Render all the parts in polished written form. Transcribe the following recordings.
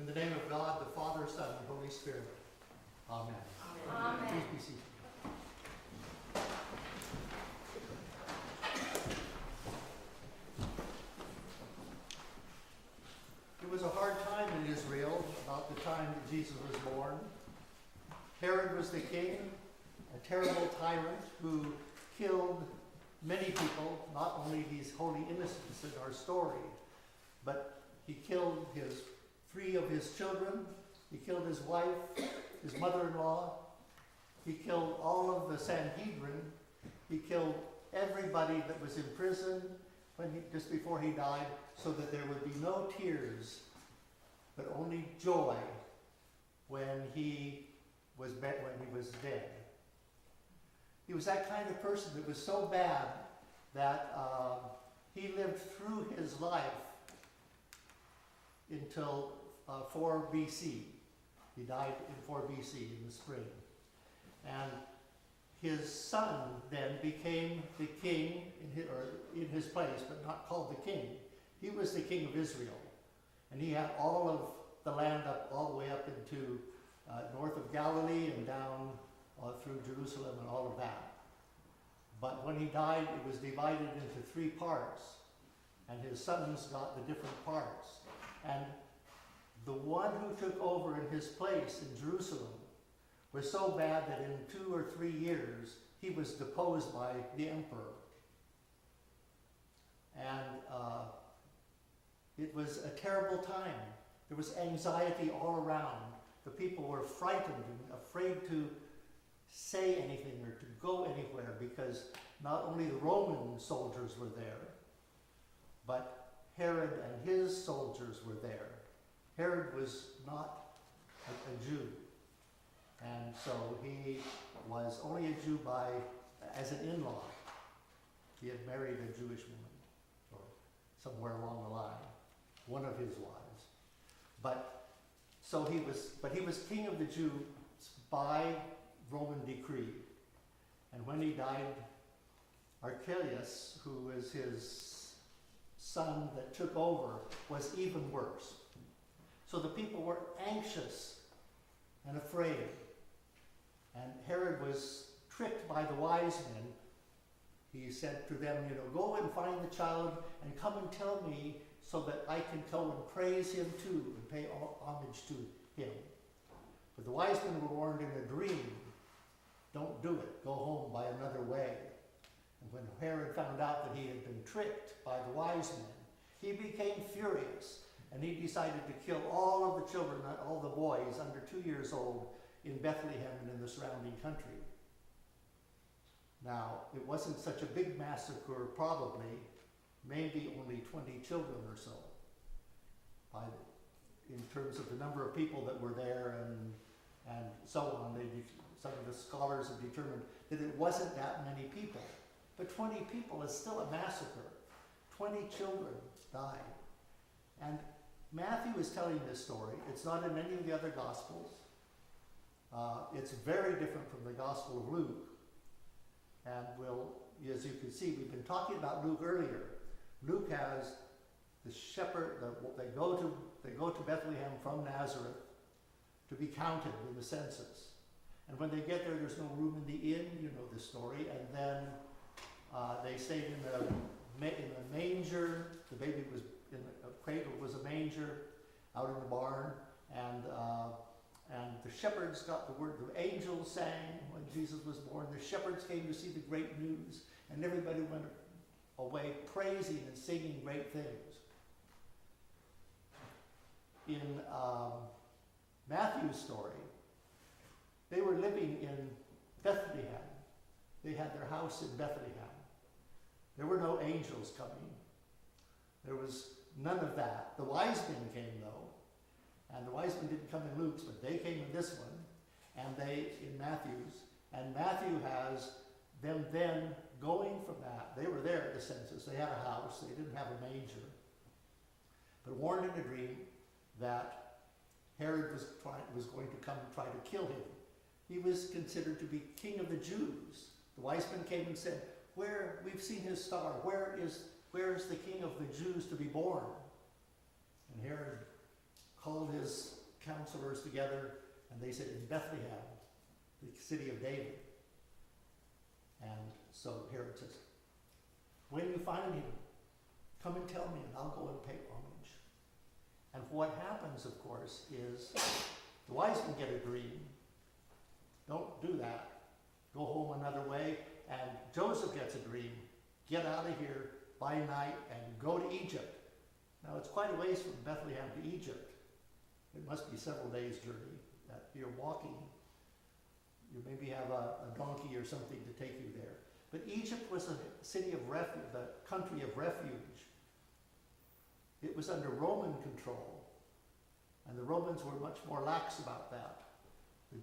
In the name of God, the Father, Son, and Holy Spirit. Amen. Amen. Please be seated. It was a hard time in Israel about the time that Jesus was born. Herod was the king, a terrible tyrant who killed many people, not only these holy innocents in our story, but he killed three of his children, he killed his wife, his mother-in-law, he killed all of the Sanhedrin, he killed everybody that was in prison just before he died, so that there would be no tears, but only joy when he was dead. He was that kind of person that was so bad that he lived through his life until 4 BC. He died in 4 BC in the spring. And his son then became the king in his place, but not called the king. He was the king of Israel. And he had all of the land all the way up into north of Galilee and down through Jerusalem and all of that. But when he died, it was divided into 3 parts. And his sons got the different parts. And the one who took over in his place in Jerusalem was so bad that in 2 or 3 years, he was deposed by the emperor. And it was a terrible time. There was anxiety all around. The people were frightened and afraid to say anything or to go anywhere, because not only the Roman soldiers were there, but Herod and his soldiers were there. Herod was not a Jew. And so he was only a Jew as an in-law. He had married a Jewish woman, or somewhere along the line, one of his wives. But he was king of the Jews by Roman decree. And when he died, Archelaus, who was his son that took over, was even worse. So the people were anxious and afraid. And Herod was tricked by the wise men. He said to them, go and find the child and come and tell me, so that I can go and praise him too and pay homage to him. But the wise men were warned in a dream, don't do it, go home by another way. And when Herod found out that he had been tricked by the wise men, he became furious, and he decided to kill all of the children, all the boys under 2 years old in Bethlehem and in the surrounding country. Now, it wasn't such a big massacre, probably, maybe only 20 children or so, in terms of the number of people that were there and so on. Some of the scholars have determined that it wasn't that many people. But 20 people is still a massacre. 20 children died. And Matthew is telling this story. It's not in any of the other Gospels. It's very different from the Gospel of Luke. And as you can see, we've been talking about Luke earlier. Luke has the shepherd, they go to Bethlehem from Nazareth to be counted in the census. And when they get there, there's no room in the inn, you know the story. And then they stayed in the manger. The baby was in a cradle, was a manger out in the barn. And the shepherds got the word. The angels sang when Jesus was born. The shepherds came to see the great news. And everybody went away praising and singing great things. In Matthew's story, they were living in Bethlehem. They had their house in Bethlehem. There were no angels coming. There was none of that. The wise men came, though. And the wise men didn't come in Luke's, but they came in this one. And they in Matthew's. And Matthew has them then going from that. They were there at the census. They had a house. They didn't have a manger. But warned in a dream that Herod was going to come and try to kill him. He was considered to be king of the Jews. The wise men came and said, we've seen his star. Where is the king of the Jews to be born? And Herod called his counselors together, and they said, in Bethlehem, the city of David. And so Herod says, when you find him, come and tell me, and I'll go and pay homage. And what happens, of course, is the wise men get a dream. Don't do that. Go home another way. And Joseph gets a dream. Get out of here by night and go to Egypt. Now, it's quite a ways from Bethlehem to Egypt. It must be several days' journey that you're walking. You maybe have a donkey or something to take you there. But Egypt was a city of refuge, a country of refuge. It was under Roman control, and the Romans were much more lax about that. The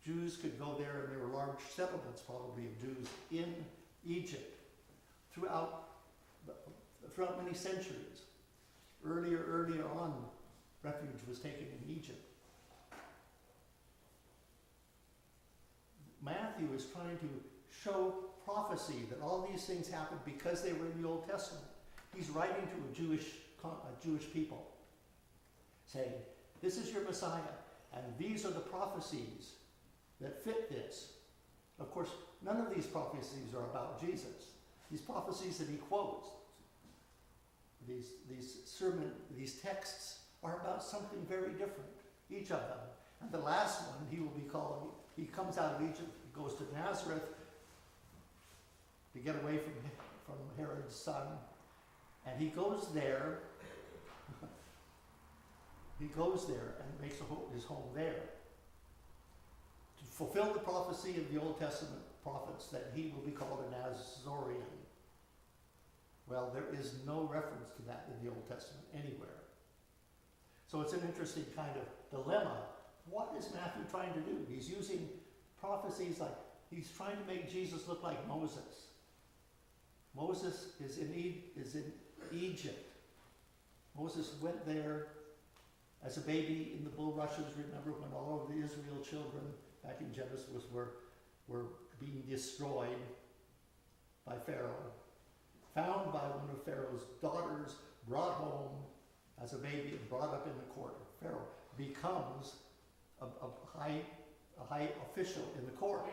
Jews could go there, and there were large settlements probably of Jews in Egypt throughout many centuries. Earlier on, refuge was taken in Egypt. Matthew is trying to show prophecy that all these things happened because they were in the Old Testament. He's writing to a Jewish people, saying, this is your Messiah, and these are the prophecies that fit this. Of course, none of these prophecies are about Jesus. These prophecies that he quotes, these texts are about something very different, each of them. And the last one, he comes out of Egypt, he goes to Nazareth to get away from Herod's son, and he goes there and makes his home there to fulfill the prophecy of the Old Testament prophets that he will be called a Nazorian. Well, there is no reference to that in the Old Testament anywhere. So it's an interesting kind of dilemma. What is Matthew trying to do? He's using prophecies like he's trying to make Jesus look like Moses. Moses is in Egypt. Moses went there as a baby in the bulrushes. Remember when all of the Israel children back in Genesis were being destroyed by Pharaoh. Found by one of Pharaoh's daughters, brought home as a baby and brought up in the court. Pharaoh becomes a high official in the court.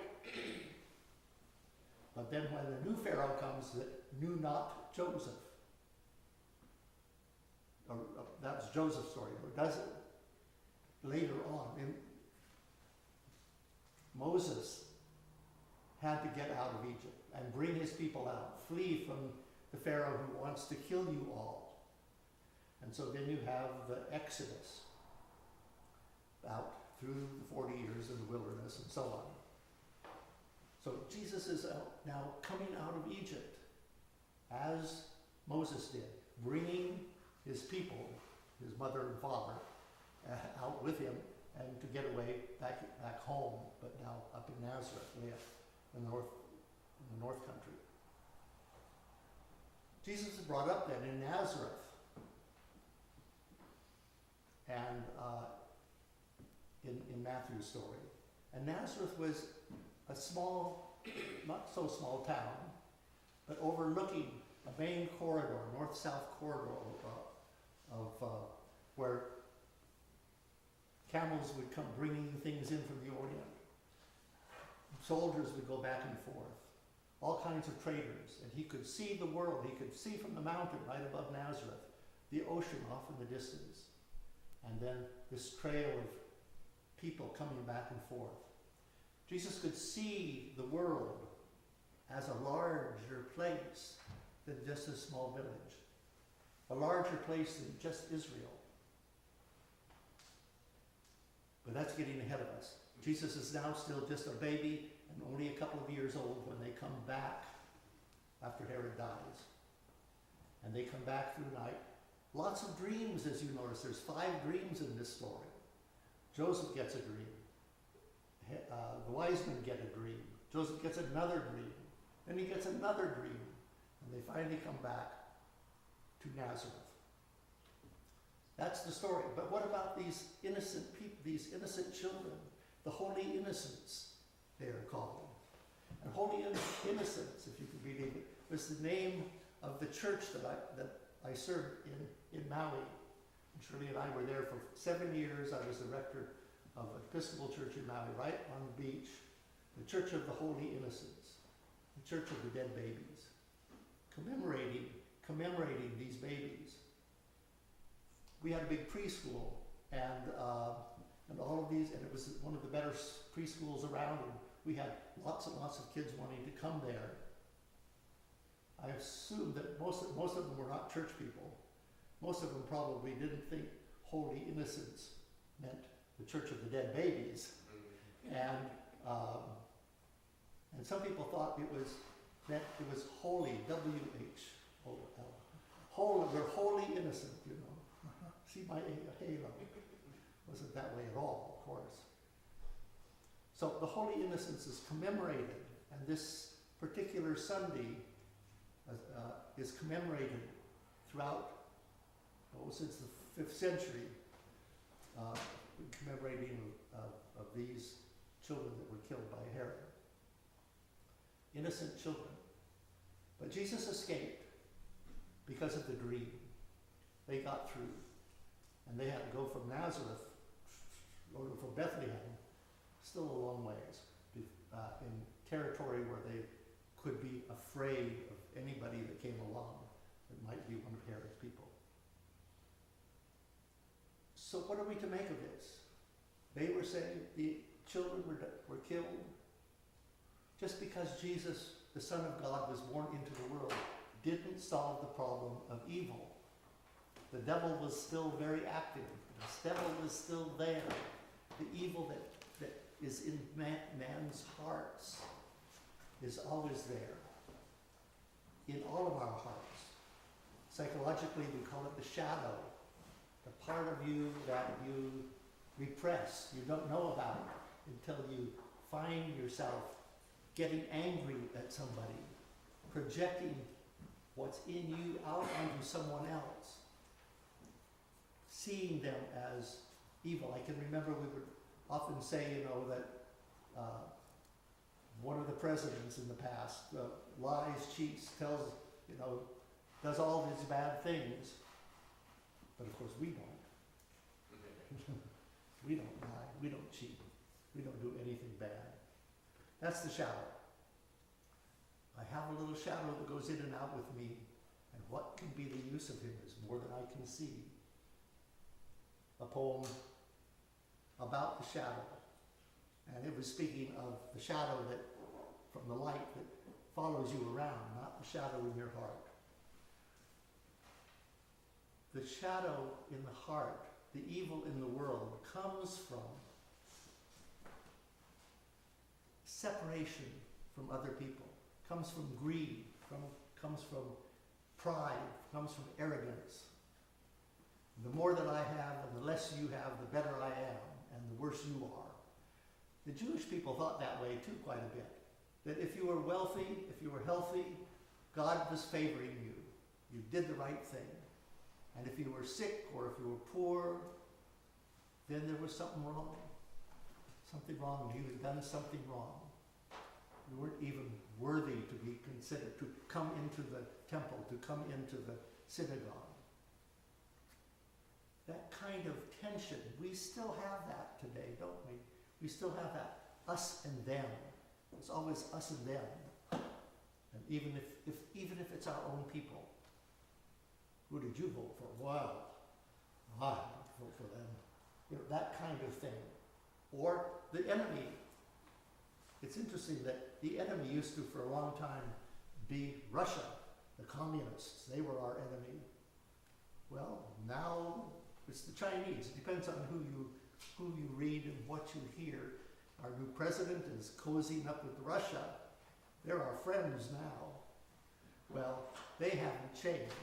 But then when the new Pharaoh comes that knew not Joseph, that's Joseph's story, or does it? Later on, Moses had to get out of Egypt and bring his people out, flee from the Pharaoh who wants to kill you all. And so then you have the Exodus out through the 40 years in the wilderness and so on. So Jesus is now coming out of Egypt as Moses did, bringing his people, his mother and father, out with him and to get away back home, but now up in Nazareth, way up in the north country. Jesus is brought up then in Nazareth. And in Matthew's story. And Nazareth was a small, not so small town, but overlooking a main corridor, north-south corridor of where camels would come bringing things in from the Orient. Soldiers would go back and forth. All kinds of traders. And he could see the world. He could see from the mountain right above Nazareth the ocean off in the distance. And then this trail of people coming back and forth. Jesus could see the world as a larger place than just a small village. A larger place than just Israel. But that's getting ahead of us. Jesus is now still just a baby and only a couple of years old when they come back after Herod dies. And they come back through night. Lots of dreams, as you notice. There's 5 dreams in this story. Joseph gets a dream. The wise men get a dream. Joseph gets another dream. Then he gets another dream. And they finally come back to Nazareth. That's the story. But what about these innocent people, these innocent children? The holy innocents, they are called. And holy innocents, if you can believe it, was the name of the church that I served in Maui. Shirley and I were there for 7 years. I was the rector of Episcopal Church in Maui, right on the beach. The Church of the Holy Innocents, the Church of the Dead Babies, commemorating these babies. We had a big preschool, and all of these, and it was one of the better preschools around, and we had lots and lots of kids wanting to come there. I assume that most of them were not church people. Most of them probably didn't think Holy Innocents meant the Church of the Dead Babies, and some people thought it was holy, W-H-O-L. Holy, we're wholly innocent, you know. See my halo. Wasn't that way at all, of course. So the Holy Innocents is commemorated, and this particular Sunday is commemorated throughout, since the 5th century, commemorating of these children that were killed by Herod. Innocent children. But Jesus escaped because of the dream. They got through. And they had to go from Nazareth, or from Bethlehem, still a long ways, in territory where they could be afraid of anybody that came along that might be one of Herod's people. So what are we to make of this? They were saying the children were killed. Just because Jesus, the Son of God, was born into the world didn't solve the problem of evil. The devil was still very active. The devil was still there. The evil that is in man's hearts is always there. In all of our hearts. Psychologically, we call it the shadow. The part of you that you repress, you don't know about until you find yourself getting angry at somebody, projecting what's in you out onto someone else, seeing them as evil. I can remember we would often say, that one of the presidents in the past lies, cheats, tells, does all these bad things. But of course we don't. We don't lie. We don't cheat. We don't do anything bad. That's the shadow. I have a little shadow that goes in and out with me, and what can be the use of him is more than I can see. A poem about the shadow, and it was speaking of the shadow that, from the light that follows you around, not the shadow in your heart. The shadow in the heart, the evil in the world, comes from separation from other people, comes from greed, comes from pride, comes from arrogance. The more that I have and the less you have, the better I am and the worse you are. The Jewish people thought that way too quite a bit. That if you were wealthy, if you were healthy, God was favoring you. You did the right thing. And if you were sick or if you were poor, then there was something wrong. Something wrong. You had done something wrong. You weren't even worthy to be considered, to come into the temple, to come into the synagogue. That kind of tension, we still have that today, don't we? We still have that us and them. It's always us and them. And even if it's our own people. Who did you vote for? Well, I didn't vote for them. That kind of thing. Or the enemy. It's interesting that the enemy used to, for a long time, be Russia, the communists. They were our enemy. Well, now it's the Chinese. It depends on who you read and what you hear. Our new president is cozying up with Russia. They're our friends now. Well, they haven't changed.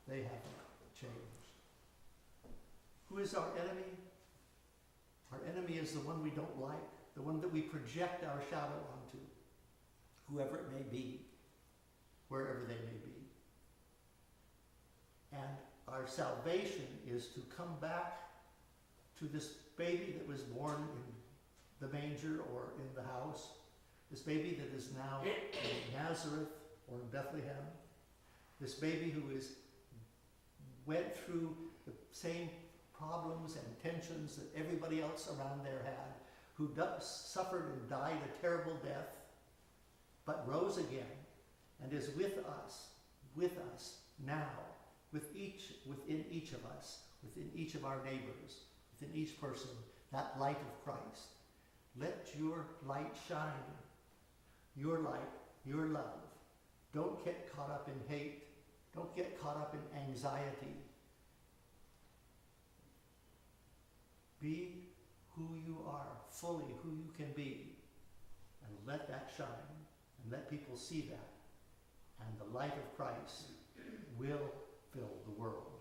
They haven't changed. Who is our enemy? Our enemy is the one we don't like, the one that we project our shadow onto, whoever it may be, wherever they may be. And our salvation is to come back to this baby that was born in the manger or in the house, this baby that is now in Nazareth or in Bethlehem, this baby who went through the same problems and tensions that everybody else around there had, who suffered and died a terrible death, but rose again and is with us now, within each of us, within each of our neighbors, within each person, that light of Christ. Let your light shine, your light, your love. Don't get caught up in hate. Don't get caught up in anxiety. Be who you are, fully who you can be, and let that shine, and let people see that, and the light of Christ will fill the world.